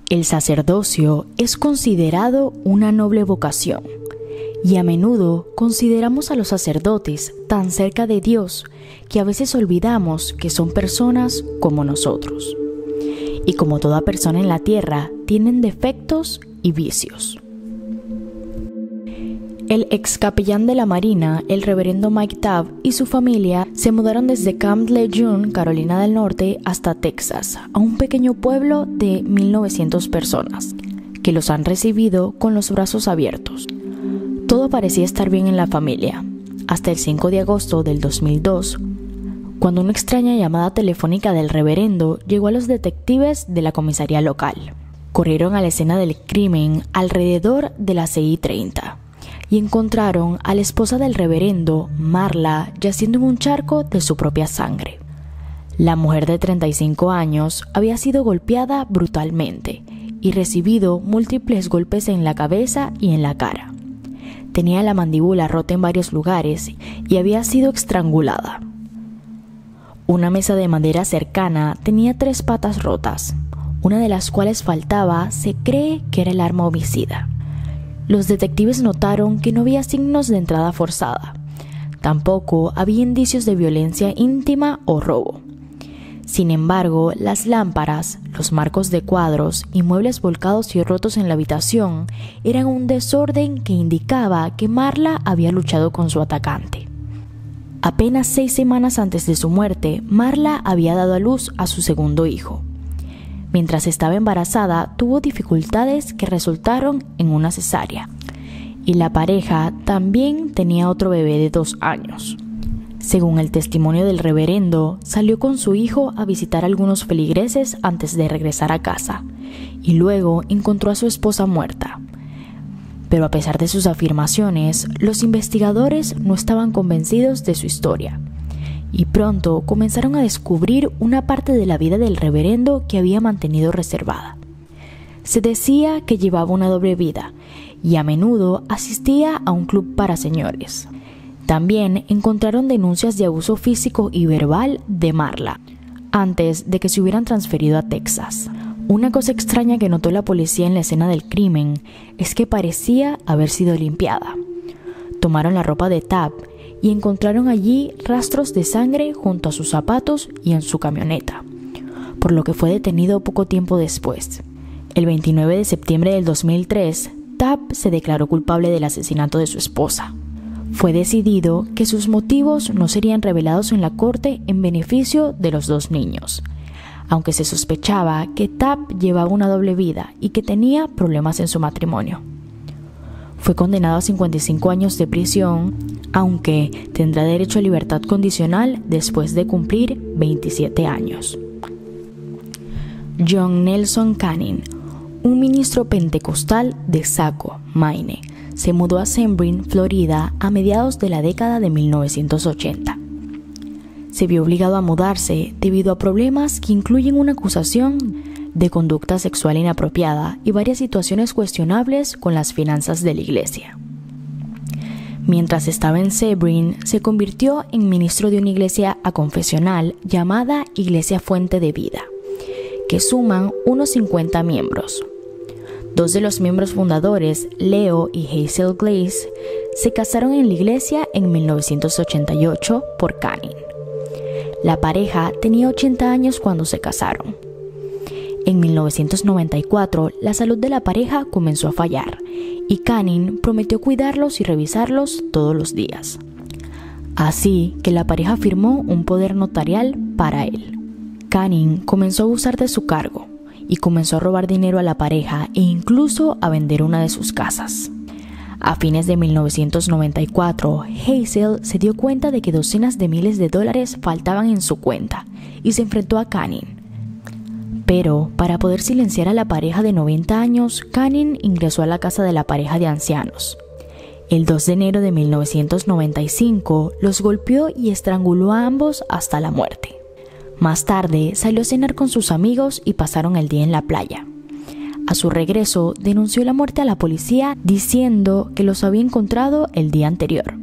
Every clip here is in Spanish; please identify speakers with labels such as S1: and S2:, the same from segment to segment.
S1: El sacerdocio es considerado una noble vocación, y a menudo consideramos a los sacerdotes tan cerca de Dios que a veces olvidamos que son personas como nosotros. Y como toda persona en la tierra, tienen defectos y vicios. El ex capellán de la Marina, el reverendo Mike Tabb, y su familia se mudaron desde Camp Lejeune, Carolina del Norte, hasta Texas, a un pequeño pueblo de 1,900 personas, que los han recibido con los brazos abiertos. Todo parecía estar bien en la familia, hasta el 5 de agosto del 2002, cuando una extraña llamada telefónica del reverendo llegó a los detectives de la comisaría local. Corrieron a la escena del crimen alrededor de las 6:30 y encontraron a la esposa del reverendo, Marla, yaciendo en un charco de su propia sangre. La mujer de 35 años había sido golpeada brutalmente y recibido múltiples golpes en la cabeza y en la cara. Tenía la mandíbula rota en varios lugares y había sido estrangulada. Una mesa de madera cercana tenía 3 patas rotas, una de las cuales faltaba. Se cree que era el arma homicida. Los detectives notaron que no había signos de entrada forzada. Tampoco había indicios de violencia íntima o robo. Sin embargo, las lámparas, los marcos de cuadros y muebles volcados y rotos en la habitación eran un desorden que indicaba que Marla había luchado con su atacante. Apenas 6 semanas antes de su muerte, Marla había dado a luz a su segundo hijo. Mientras estaba embarazada, tuvo dificultades que resultaron en una cesárea, y la pareja también tenía otro bebé de 2 años. Según el testimonio del reverendo, salió con su hijo a visitar a algunos feligreses antes de regresar a casa, y luego encontró a su esposa muerta. Pero a pesar de sus afirmaciones, los investigadores no estaban convencidos de su historia. Y pronto comenzaron a descubrir una parte de la vida del reverendo que había mantenido reservada. Se decía que llevaba una doble vida y a menudo asistía a un club para señores. También encontraron denuncias de abuso físico y verbal de Marla antes de que se hubieran transferido a Texas. Una cosa extraña que notó la policía en la escena del crimen es que parecía haber sido limpiada. Tomaron la ropa de Tabb y encontraron allí rastros de sangre junto a sus zapatos y en su camioneta, por lo que fue detenido poco tiempo después. El 29 de septiembre del 2003, Tabb se declaró culpable del asesinato de su esposa. Fue decidido que sus motivos no serían revelados en la corte en beneficio de los 2 niños, aunque se sospechaba que Tabb llevaba una doble vida y que tenía problemas en su matrimonio. Fue condenado a 55 años de prisión, aunque tendrá derecho a libertad condicional después de cumplir 27 años. John Nelson Canning, un ministro pentecostal de Saco, Maine, se mudó a Sebring, Florida, a mediados de la década de 1980. Se vio obligado a mudarse debido a problemas que incluyen una acusación de conducta sexual inapropiada y varias situaciones cuestionables con las finanzas de la iglesia. Mientras estaba en Sebring, se convirtió en ministro de una iglesia aconfesional llamada Iglesia Fuente de Vida, que suman unos 50 miembros. 2 de los miembros fundadores, Leo y Hazel Glaze, se casaron en la iglesia en 1988 por Canning. La pareja tenía 80 años cuando se casaron. En 1994, la salud de la pareja comenzó a fallar y Canning prometió cuidarlos y revisarlos todos los días. Así que la pareja firmó un poder notarial para él. Canning comenzó a abusar de su cargo y comenzó a robar dinero a la pareja e incluso a vender una de sus casas. A fines de 1994, Hazel se dio cuenta de que docenas de miles de dólares faltaban en su cuenta y se enfrentó a Canning. Pero, para poder silenciar a la pareja de 90 años, Canning ingresó a la casa de la pareja de ancianos. El 2 de enero de 1995, los golpeó y estranguló a ambos hasta la muerte. Más tarde, salió a cenar con sus amigos y pasaron el día en la playa. A su regreso, denunció la muerte a la policía diciendo que los había encontrado el día anterior,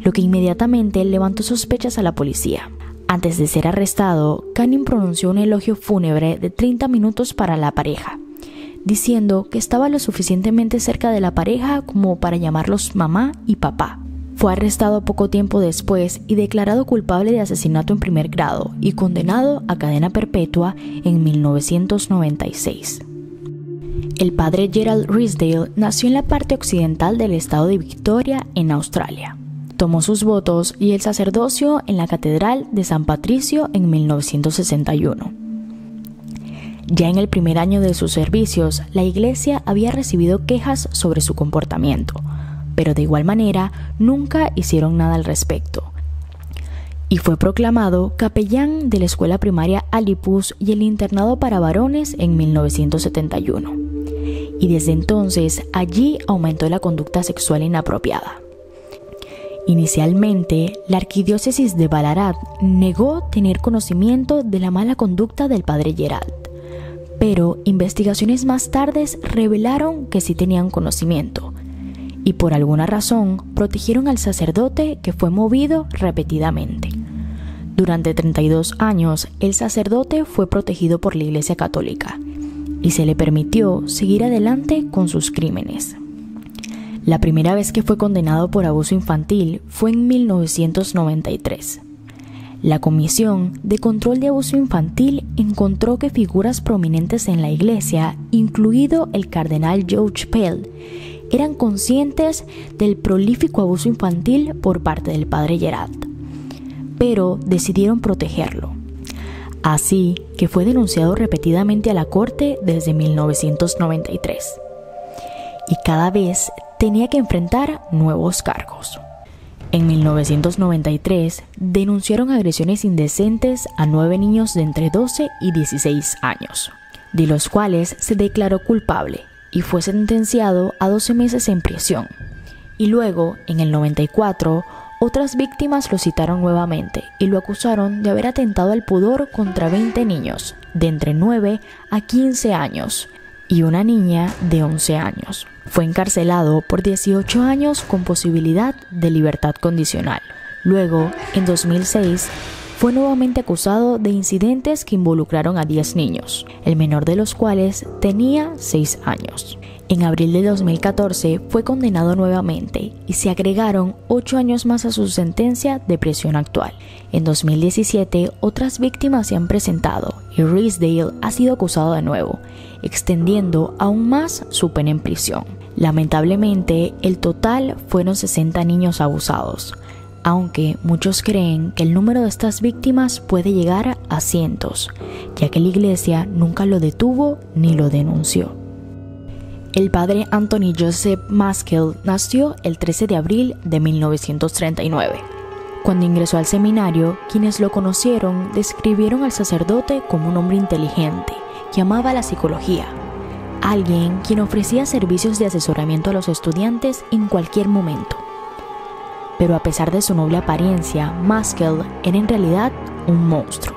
S1: lo que inmediatamente levantó sospechas a la policía. Antes de ser arrestado, Canning pronunció un elogio fúnebre de 30 minutos para la pareja, diciendo que estaba lo suficientemente cerca de la pareja como para llamarlos mamá y papá. Fue arrestado poco tiempo después y declarado culpable de asesinato en primer grado y condenado a cadena perpetua en 1996. El padre Gerald Ridsdale nació en la parte occidental del estado de Victoria, en Australia. Tomó sus votos y el sacerdocio en la Catedral de San Patricio en 1961. Ya en el primer año de sus servicios, la iglesia había recibido quejas sobre su comportamiento, pero de igual manera nunca hicieron nada al respecto. Y fue proclamado capellán de la escuela primaria Alipus y el internado para varones en 1971. Y desde entonces allí aumentó la conducta sexual inapropiada. Inicialmente, la arquidiócesis de Ballarat negó tener conocimiento de la mala conducta del padre Gerald, pero investigaciones más tarde revelaron que sí tenían conocimiento, y por alguna razón protegieron al sacerdote, que fue movido repetidamente. Durante 32 años, el sacerdote fue protegido por la Iglesia Católica, y se le permitió seguir adelante con sus crímenes. La primera vez que fue condenado por abuso infantil fue en 1993. La Comisión de Control de Abuso Infantil encontró que figuras prominentes en la iglesia, incluido el cardenal George Pell, eran conscientes del prolífico abuso infantil por parte del padre Gerald, pero decidieron protegerlo. Así que fue denunciado repetidamente a la corte desde 1993. Y cada vez tenía que enfrentar nuevos cargos. En 1993 denunciaron agresiones indecentes a 9 niños de entre 12 y 16 años, de los cuales se declaró culpable y fue sentenciado a 12 meses en prisión. Y luego, en el 94, otras víctimas lo citaron nuevamente y lo acusaron de haber atentado al pudor contra 20 niños de entre 9 a 15 años y una niña de 11 años. Fue encarcelado por 18 años con posibilidad de libertad condicional. Luego, en 2006, fue nuevamente acusado de incidentes que involucraron a 10 niños, el menor de los cuales tenía 6 años. En abril de 2014 fue condenado nuevamente y se agregaron 8 años más a su sentencia de prisión actual. En 2017 otras víctimas se han presentado y Ridsdale ha sido acusado de nuevo, extendiendo aún más su pena en prisión. Lamentablemente, el total fueron 60 niños abusados, aunque muchos creen que el número de estas víctimas puede llegar a cientos, ya que la iglesia nunca lo detuvo ni lo denunció. El padre Anthony Joseph Maskell nació el 13 de abril de 1939. Cuando ingresó al seminario, quienes lo conocieron describieron al sacerdote como un hombre inteligente que amaba la psicología, alguien quien ofrecía servicios de asesoramiento a los estudiantes en cualquier momento. Pero a pesar de su noble apariencia, Maskell era en realidad un monstruo.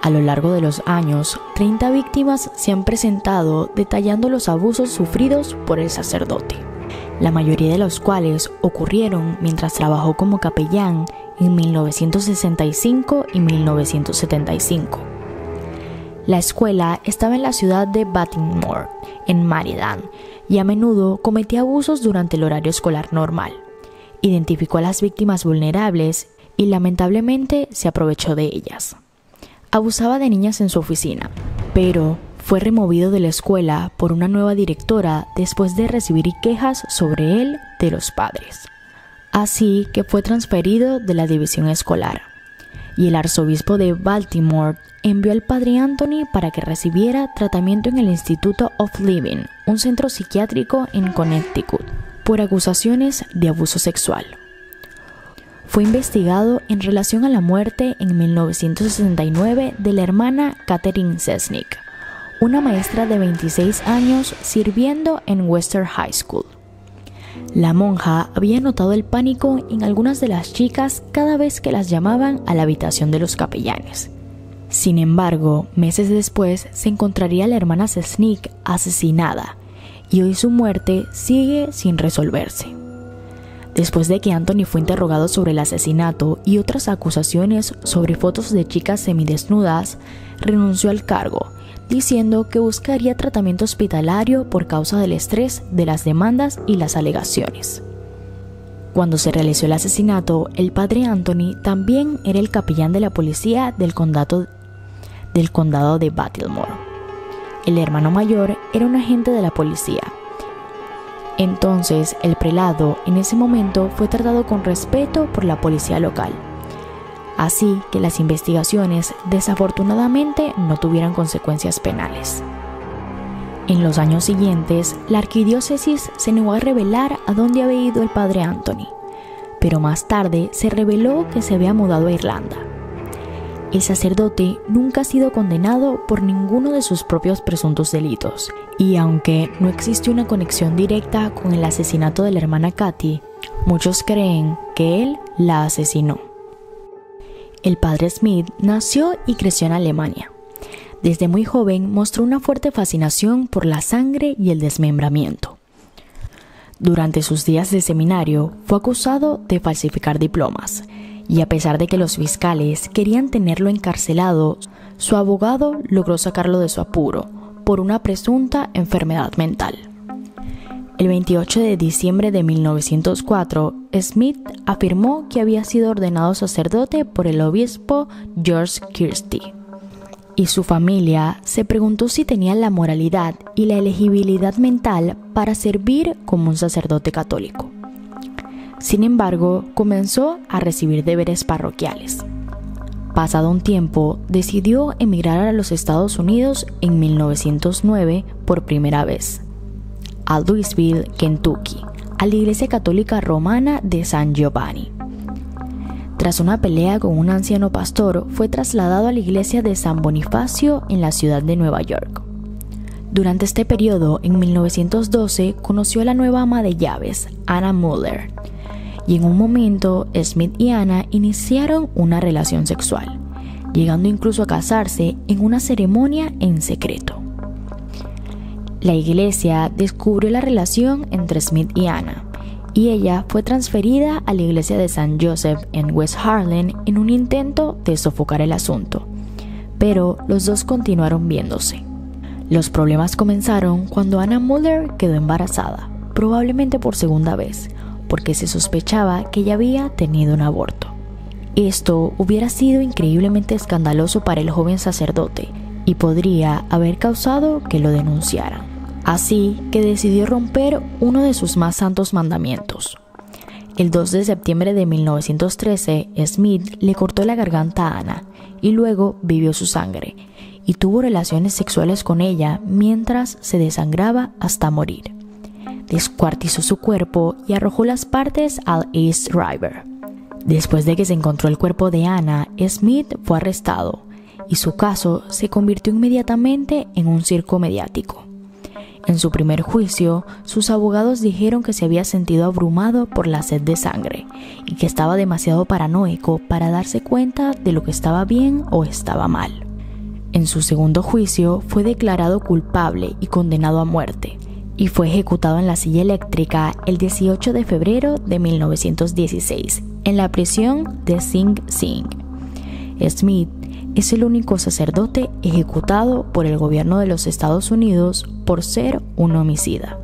S1: A lo largo de los años, 30 víctimas se han presentado detallando los abusos sufridos por el sacerdote, la mayoría de los cuales ocurrieron mientras trabajó como capellán en 1965 y 1975. La escuela estaba en la ciudad de Baltimore, en Maryland, y a menudo cometía abusos durante el horario escolar normal. Identificó a las víctimas vulnerables y lamentablemente se aprovechó de ellas. Abusaba de niñas en su oficina, pero fue removido de la escuela por una nueva directora después de recibir quejas sobre él de los padres. Así que fue transferido de la división escolar, y el arzobispo de Baltimore envió al padre Anthony para que recibiera tratamiento en el Institute of Living, un centro psiquiátrico en Connecticut, por acusaciones de abuso sexual. Fue investigado en relación a la muerte en 1969 de la hermana Catherine Cesnik, una maestra de 26 años sirviendo en Western High School. La monja había notado el pánico en algunas de las chicas cada vez que las llamaban a la habitación de los capellanes. Sin embargo, meses después se encontraría la hermana Cesnik asesinada, y hoy su muerte sigue sin resolverse. Después de que Anthony fue interrogado sobre el asesinato y otras acusaciones sobre fotos de chicas semidesnudas, renunció al cargo, diciendo que buscaría tratamiento hospitalario por causa del estrés de las demandas y las alegaciones. Cuando se realizó el asesinato, el padre Anthony también era el capellán de la policía del condado de Baltimore. El hermano mayor era un agente de la policía. Entonces, el prelado en ese momento fue tratado con respeto por la policía local, así que las investigaciones desafortunadamente no tuvieron consecuencias penales. En los años siguientes, la arquidiócesis se negó a revelar a dónde había ido el padre Anthony, pero más tarde se reveló que se había mudado a Irlanda. El sacerdote nunca ha sido condenado por ninguno de sus propios presuntos delitos, y aunque no existe una conexión directa con el asesinato de la hermana Katie, muchos creen que él la asesinó. El padre Smith nació y creció en Alemania. Desde muy joven mostró una fuerte fascinación por la sangre y el desmembramiento. Durante sus días de seminario fue acusado de falsificar diplomas, y a pesar de que los fiscales querían tenerlo encarcelado, su abogado logró sacarlo de su apuro por una presunta enfermedad mental. El 28 de diciembre de 1904, Smith afirmó que había sido ordenado sacerdote por el obispo George Christie, y su familia se preguntó si tenía la moralidad y la elegibilidad mental para servir como un sacerdote católico. Sin embargo, comenzó a recibir deberes parroquiales. Pasado un tiempo, decidió emigrar a los Estados Unidos en 1909 por primera vez, a Louisville, Kentucky, a la Iglesia Católica Romana de San Giovanni. Tras una pelea con un anciano pastor, fue trasladado a la iglesia de San Bonifacio en la ciudad de Nueva York. Durante este periodo, en 1912, conoció a la nueva ama de llaves, Anna Muller, y en un momento Smith y Anna iniciaron una relación sexual, llegando incluso a casarse en una ceremonia en secreto. La iglesia descubrió la relación entre Smith y Anna, y ella fue transferida a la iglesia de San Joseph en West Harlem en un intento de sofocar el asunto, pero los dos continuaron viéndose. Los problemas comenzaron cuando Anna Muller quedó embarazada, probablemente por segunda vez, porque se sospechaba que ella había tenido un aborto. Esto hubiera sido increíblemente escandaloso para el joven sacerdote y podría haber causado que lo denunciaran. Así que decidió romper uno de sus más santos mandamientos. El 2 de septiembre de 1913, Smith le cortó la garganta a Anna y luego bebió su sangre y tuvo relaciones sexuales con ella mientras se desangraba hasta morir. Descuartizó su cuerpo y arrojó las partes al East River. Después de que se encontró el cuerpo de Anna, Smith fue arrestado y su caso se convirtió inmediatamente en un circo mediático. En su primer juicio, sus abogados dijeron que se había sentido abrumado por la sed de sangre y que estaba demasiado paranoico para darse cuenta de lo que estaba bien o estaba mal. En su segundo juicio, fue declarado culpable y condenado a muerte, y fue ejecutado en la silla eléctrica el 18 de febrero de 1916 en la prisión de Sing Sing. Smith es el único sacerdote ejecutado por el gobierno de los Estados Unidos por ser un homicida.